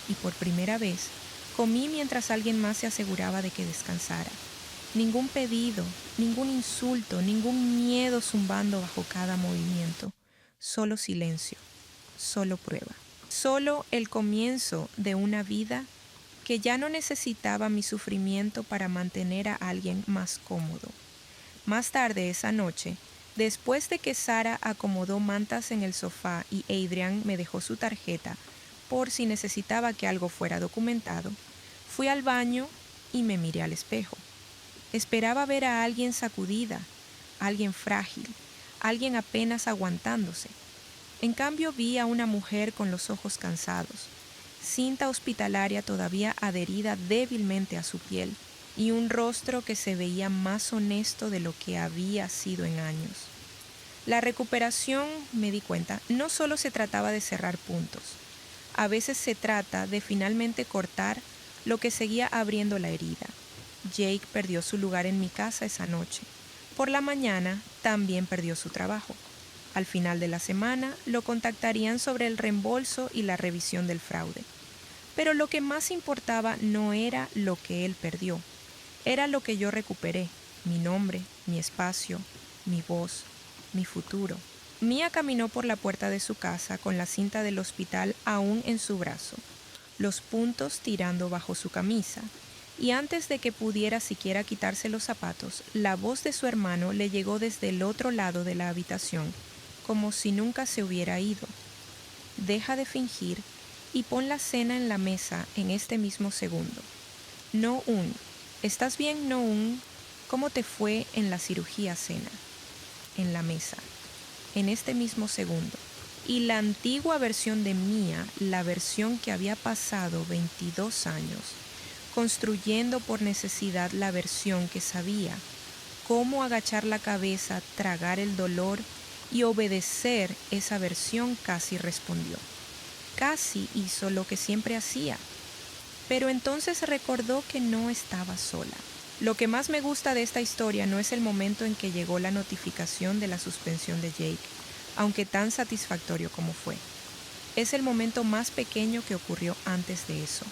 y por primera vez comí mientras alguien más se aseguraba de que descansara. Ningún pedido, ningún insulto, ningún miedo zumbando bajo cada movimiento. Solo silencio, solo prueba. Solo el comienzo de una vida que ya no necesitaba mi sufrimiento para mantener a alguien más cómodo. Más tarde esa noche, después de que Sara acomodó mantas en el sofá y Adrian me dejó su tarjeta por si necesitaba que algo fuera documentado, fui al baño y me miré al espejo. Esperaba ver a alguien sacudida, alguien frágil, alguien apenas aguantándose. En cambio vi a una mujer con los ojos cansados, cinta hospitalaria todavía adherida débilmente a su piel y un rostro que se veía más honesto de lo que había sido en años. La recuperación, me di cuenta, no solo se trataba de cerrar puntos. A veces se trata de finalmente cortar lo que seguía abriendo la herida. Jake perdió su lugar en mi casa esa noche. Por la mañana también perdió su trabajo. Al final de la semana lo contactarían sobre el reembolso y la revisión del fraude. Pero lo que más importaba no era lo que él perdió, era lo que yo recuperé: mi nombre, mi espacio, mi voz, mi futuro. Mia caminó por la puerta de su casa con la cinta del hospital aún en su brazo, los puntos tirando bajo su camisa, y antes de que pudiera siquiera quitarse los zapatos, la voz de su hermano le llegó desde el otro lado de la habitación, como si nunca se hubiera ido. Deja de fingir y pon la cena en la mesa en este mismo segundo. No-un. ¿Estás bien, No-un? ¿Cómo te fue en la cirugía, cena? En la mesa. En este mismo segundo. Y la antigua versión de Mia, la versión que había pasado 22 años, construyendo por necesidad la versión que sabía cómo agachar la cabeza, tragar el dolor y obedecer, esa versión casi respondió. Casi hizo lo que siempre hacía. Pero entonces recordó que no estaba sola. Lo que más me gusta de esta historia no es el momento en que llegó la notificación de la suspensión de Jake, aunque tan satisfactorio como fue. Es el momento más pequeño que ocurrió antes de eso.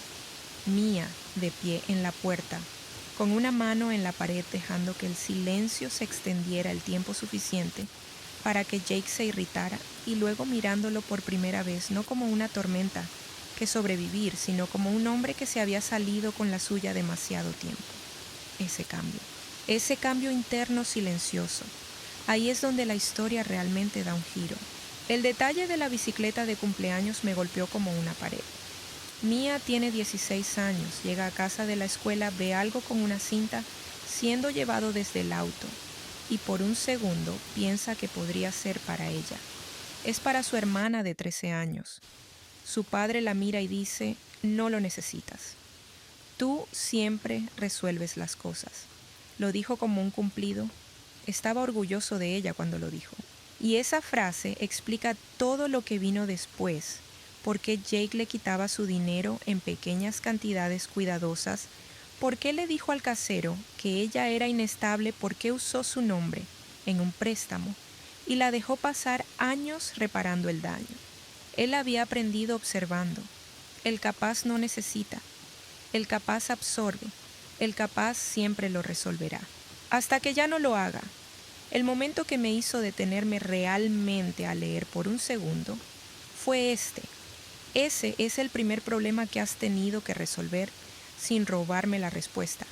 Mia, de pie en la puerta, con una mano en la pared dejando que el silencio se extendiera el tiempo suficiente para que Jake se irritara, y luego mirándolo por primera vez no como una tormenta, que sobrevivir, sino como un hombre que se había salido con la suya demasiado tiempo. Ese cambio interno silencioso, ahí es donde la historia realmente da un giro. El detalle de la bicicleta de cumpleaños me golpeó como una pared. Mia tiene 16 años, llega a casa de la escuela, ve algo con una cinta siendo llevado desde el auto y por un segundo piensa que podría ser para ella. Es para su hermana de 13 años. Su padre la mira y dice, no lo necesitas. Tú siempre resuelves las cosas. Lo dijo como un cumplido. Estaba orgulloso de ella cuando lo dijo. Y esa frase explica todo lo que vino después, por qué Jake le quitaba su dinero en pequeñas cantidades cuidadosas, por qué le dijo al casero que ella era inestable, por qué usó su nombre en un préstamo y la dejó pasar años reparando el daño. Él había aprendido observando. El capaz no necesita. El capaz absorbe. El capaz siempre lo resolverá. Hasta que ya no lo haga. El momento que me hizo detenerme realmente a leer por un segundo fue este. Ese es el primer problema que has tenido que resolver sin robarme la respuesta.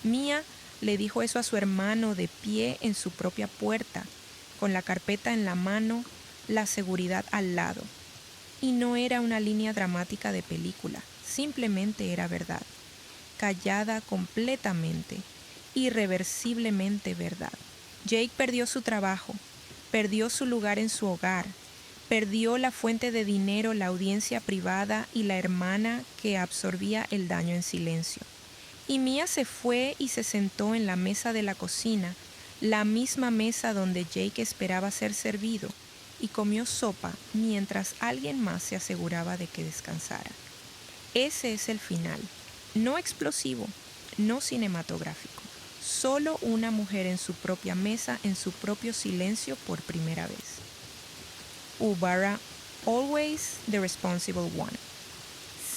Mia le dijo eso a su hermano de pie en su propia puerta, con la carpeta en la mano, la seguridad al lado. Y no era una línea dramática de película, simplemente era verdad. Callada completamente, irreversiblemente verdad. Jake perdió su trabajo, perdió su lugar en su hogar, perdió la fuente de dinero, la audiencia privada y la hermana que absorbía el daño en silencio. Y Mia se fue y se sentó en la mesa de la cocina, la misma mesa donde Jake esperaba ser servido, y comió sopa mientras alguien más se aseguraba de que descansara. Ese es el final, no explosivo, no cinematográfico. Solo una mujer en su propia mesa, en su propio silencio por primera vez. Ubara, always the responsible one.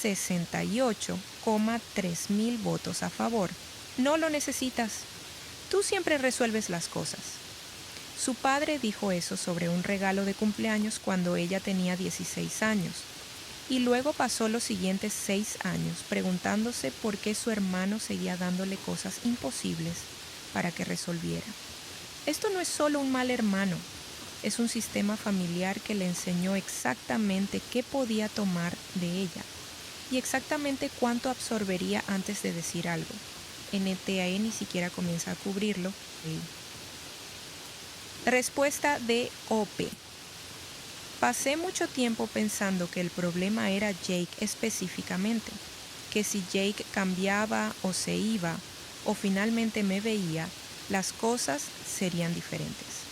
68,3 mil votos a favor. No lo necesitas. Tú siempre resuelves las cosas. Su padre dijo eso sobre un regalo de cumpleaños cuando ella tenía 16 años. Y luego pasó los siguientes 6 años preguntándose por qué su hermano seguía dándole cosas imposibles para que resolviera. Esto no es solo un mal hermano, es un sistema familiar que le enseñó exactamente qué podía tomar de ella y exactamente cuánto absorbería antes de decir algo. NTAE ni siquiera comienza a cubrirlo. Respuesta de OP. Pasé mucho tiempo pensando que el problema era Jake específicamente, que si Jake cambiaba o se iba o finalmente me veía, las cosas serían diferentes.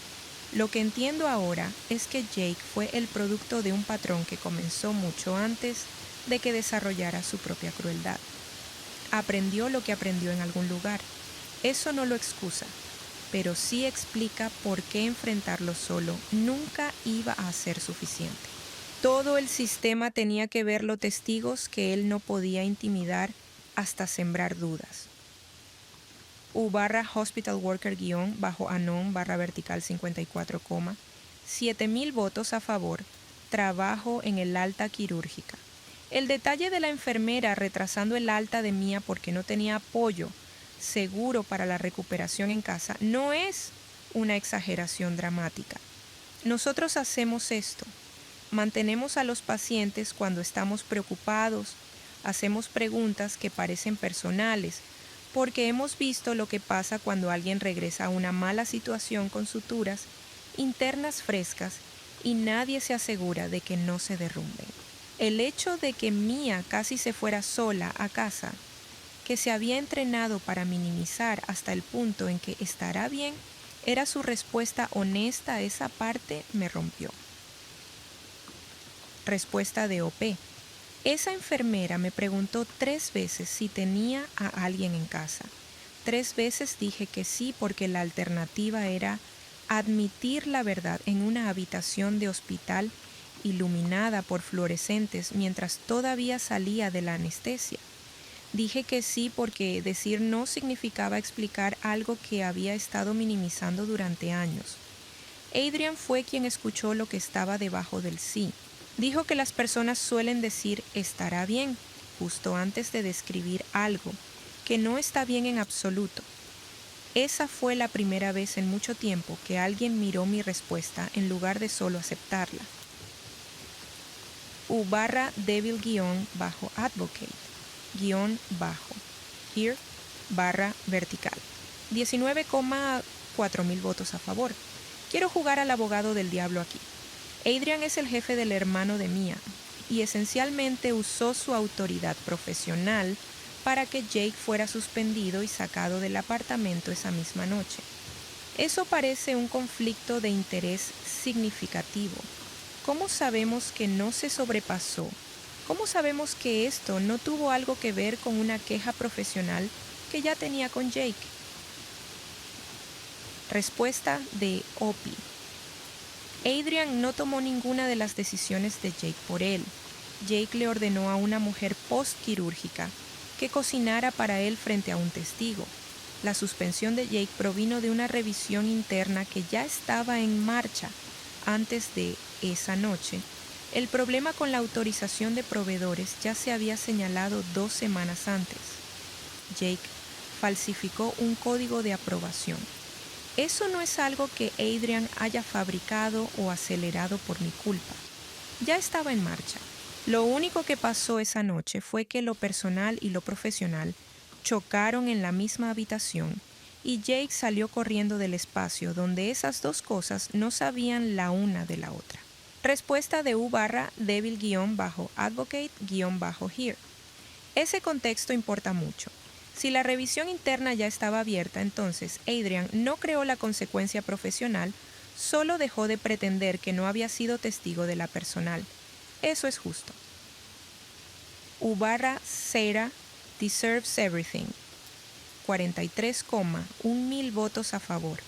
Lo que entiendo ahora es que Jake fue el producto de un patrón que comenzó mucho antes de que desarrollara su propia crueldad. Aprendió lo que aprendió en algún lugar. Eso no lo excusa, pero sí explica por qué enfrentarlo solo nunca iba a ser suficiente. Todo el sistema tenía que verlo testigos que él no podía intimidar hasta sembrar dudas. U/Hospital Worker bajo Anon /vertical 54, 7,000 votos a favor, trabajo en el alta quirúrgica. El detalle de la enfermera retrasando el alta de Mia porque no tenía apoyo seguro para la recuperación en casa no es una exageración dramática. Nosotros hacemos esto. Mantenemos a los pacientes cuando estamos preocupados, hacemos preguntas que parecen personales, porque hemos visto lo que pasa cuando alguien regresa a una mala situación con suturas internas frescas y nadie se asegura de que no se derrumben. El hecho de que Mia casi se fuera sola a casa, que se había entrenado para minimizar hasta el punto en que estará bien, era su respuesta honesta a esa parte, me rompió. Respuesta de OP. Esa enfermera me preguntó 3 veces si tenía a alguien en casa. 3 veces dije que sí porque la alternativa era admitir la verdad en una habitación de hospital iluminada por fluorescentes mientras todavía salía de la anestesia. Dije que sí porque decir no significaba explicar algo que había estado minimizando durante años. Adrian fue quien escuchó lo que estaba debajo del sí. Dijo que las personas suelen decir estará bien justo antes de describir algo que no está bien en absoluto. Esa fue la primera vez en mucho tiempo que alguien miró mi respuesta en lugar de solo aceptarla. U/Devil_Advocate Here /vertical. 19,4 mil votos a favor. Quiero jugar al abogado del diablo aquí. Adrian es el jefe del hermano de Mia y esencialmente usó su autoridad profesional para que Jake fuera suspendido y sacado del apartamento esa misma noche. Eso parece un conflicto de interés significativo. ¿Cómo sabemos que no se sobrepasó? ¿Cómo sabemos que esto no tuvo algo que ver con una queja profesional que ya tenía con Jake? Respuesta de Opie. Adrian no tomó ninguna de las decisiones de Jake por él. Jake le ordenó a una mujer postquirúrgica que cocinara para él frente a un testigo. La suspensión de Jake provino de una revisión interna que ya estaba en marcha antes de esa noche. El problema con la autorización de proveedores ya se había señalado 2 semanas antes. Jake falsificó un código de aprobación. Eso no es algo que Adrian haya fabricado o acelerado por mi culpa. Ya estaba en marcha. Lo único que pasó esa noche fue que lo personal y lo profesional chocaron en la misma habitación y Jake salió corriendo del espacio donde esas dos cosas no sabían la una de la otra. Respuesta de U/Devil_Advocate_Here. Ese contexto importa mucho. Si la revisión interna ya estaba abierta, entonces Adrian no creó la consecuencia profesional, solo dejó de pretender que no había sido testigo de la personal. Eso es justo. U/Sarah deserves everything. 43,1 mil votos a favor.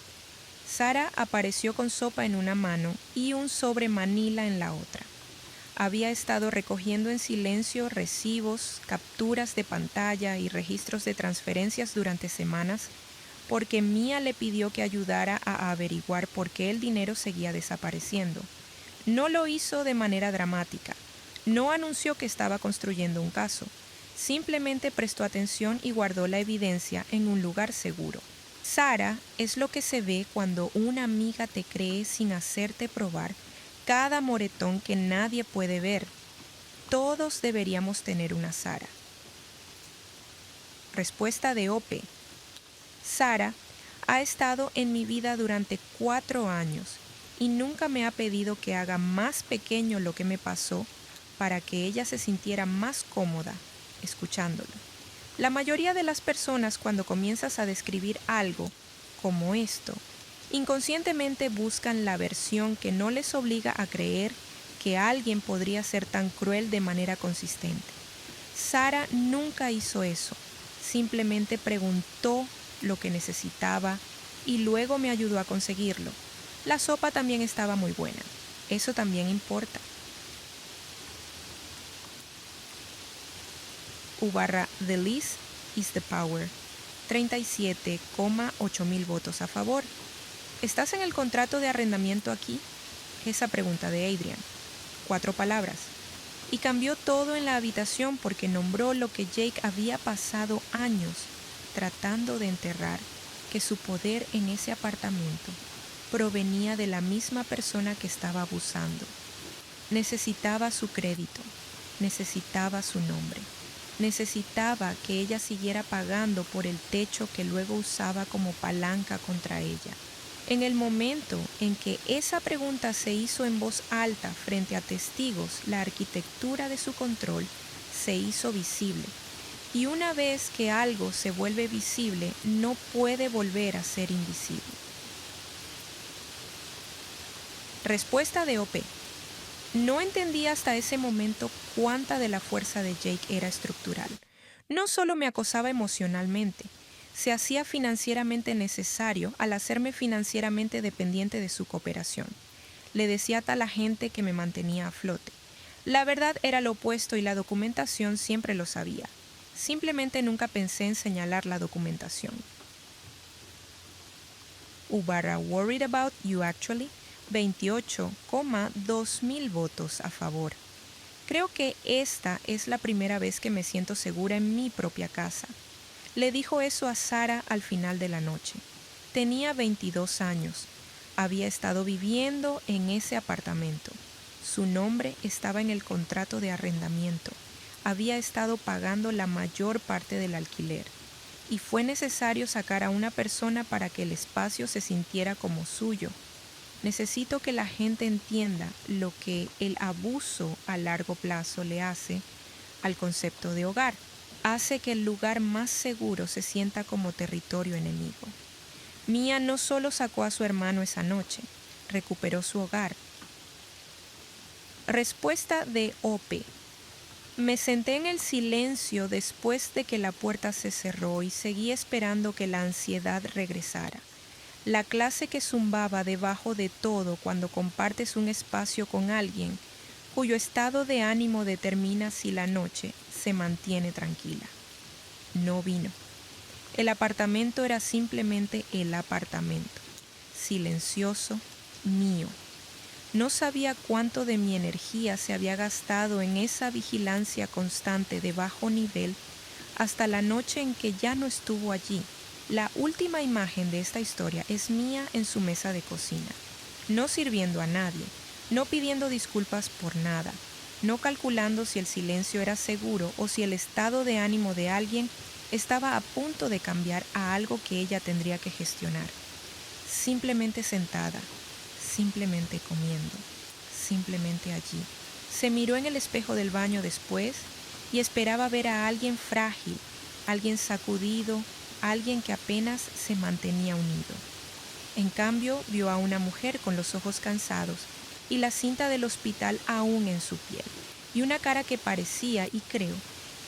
Sarah apareció con sopa en una mano y un sobre Manila en la otra. Había estado recogiendo en silencio recibos, capturas de pantalla y registros de transferencias durante semanas porque Mia le pidió que ayudara a averiguar por qué el dinero seguía desapareciendo. No lo hizo de manera dramática. No anunció que estaba construyendo un caso. Simplemente prestó atención y guardó la evidencia en un lugar seguro. Sarah es lo que se ve cuando una amiga te cree sin hacerte probar cada moretón que nadie puede ver. Todos deberíamos tener una Sarah. Respuesta de Ope. Sarah ha estado en mi vida durante 4 años y nunca me ha pedido que haga más pequeño lo que me pasó para que ella se sintiera más cómoda escuchándolo. La mayoría de las personas, cuando comienzas a describir algo como esto, inconscientemente buscan la versión que no les obliga a creer que alguien podría ser tan cruel de manera consistente. Sarah nunca hizo eso, simplemente preguntó lo que necesitaba y luego me ayudó a conseguirlo. La sopa también estaba muy buena, eso también importa. U/The least is the power. 37,8 mil votos a favor. ¿Estás en el contrato de arrendamiento aquí? Esa pregunta de Adrian. 4 palabras. Y cambió todo en la habitación porque nombró lo que Jake había pasado años tratando de enterrar, que su poder en ese apartamento provenía de la misma persona que estaba abusando. Necesitaba su crédito, necesitaba su nombre. Necesitaba que ella siguiera pagando por el techo que luego usaba como palanca contra ella. En el momento en que esa pregunta se hizo en voz alta frente a testigos, la arquitectura de su control se hizo visible. Y una vez que algo se vuelve visible, no puede volver a ser invisible. Respuesta de OP. No entendí hasta ese momento cuánta de la fuerza de Jake era estructural. No solo me acosaba emocionalmente, se hacía financieramente necesario al hacerme financieramente dependiente de su cooperación. Le decía a tal agente que me mantenía a flote. La verdad era lo opuesto y la documentación siempre lo sabía. Simplemente nunca pensé en señalar la documentación. U/Worried about you actually. 28,2 mil votos a favor. Creo que esta es la primera vez que me siento segura en mi propia casa. Le dijo eso a Sarah al final de la noche. Tenía 22 años. Había estado viviendo en ese apartamento. Su nombre estaba en el contrato de arrendamiento. Había estado pagando la mayor parte del alquiler. Y fue necesario sacar a una persona para que el espacio se sintiera como suyo. Necesito que la gente entienda lo que el abuso a largo plazo le hace al concepto de hogar. Hace que el lugar más seguro se sienta como territorio enemigo. Mia no solo sacó a su hermano esa noche, recuperó su hogar. Respuesta de Ope. Me senté en el silencio después de que la puerta se cerró y seguí esperando que la ansiedad regresara. La clase que zumbaba debajo de todo cuando compartes un espacio con alguien cuyo estado de ánimo determina si la noche se mantiene tranquila. No vino. El apartamento era simplemente el apartamento, silencioso, mío. No sabía cuánto de mi energía se había gastado en esa vigilancia constante de bajo nivel hasta la noche en que ya no estuvo allí. La última imagen de esta historia es Mia en su mesa de cocina, no sirviendo a nadie, no pidiendo disculpas por nada, no calculando si el silencio era seguro o si el estado de ánimo de alguien estaba a punto de cambiar a algo que ella tendría que gestionar. Simplemente sentada, simplemente comiendo, simplemente allí. Se miró en el espejo del baño después y esperaba ver a alguien frágil, alguien sacudido, alguien que apenas se mantenía unido. En cambio, vio a una mujer con los ojos cansados y la cinta del hospital aún en su piel, y una cara que parecía, y creo,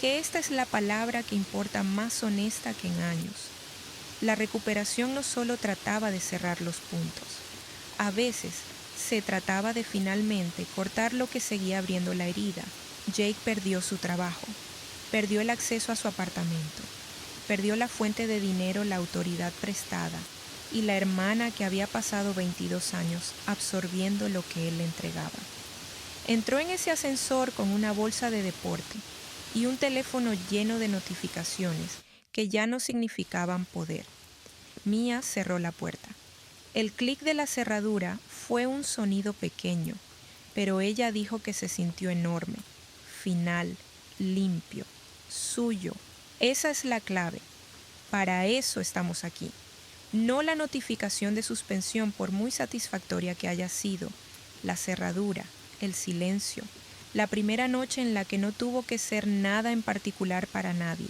que esta es la palabra que importa más honesta que en años. La recuperación no solo trataba de cerrar los puntos. A veces se trataba de finalmente cortar lo que seguía abriendo la herida. Jake perdió su trabajo, perdió el acceso a su apartamento, perdió la fuente de dinero, la autoridad prestada y la hermana que había pasado 22 años absorbiendo lo que él le entregaba. Entró en ese ascensor con una bolsa de deporte y un teléfono lleno de notificaciones que ya no significaban poder. Mia cerró la puerta. El clic de la cerradura fue un sonido pequeño, pero ella dijo que se sintió enorme, final, limpio, suyo. Esa es la clave. Para eso estamos aquí. No la notificación de suspensión, por muy satisfactoria que haya sido, la cerradura, el silencio, la primera noche en la que no tuvo que ser nada en particular para nadie.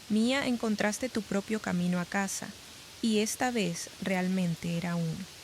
Mia, encontraste tu propio camino a casa, y esta vez realmente era uno.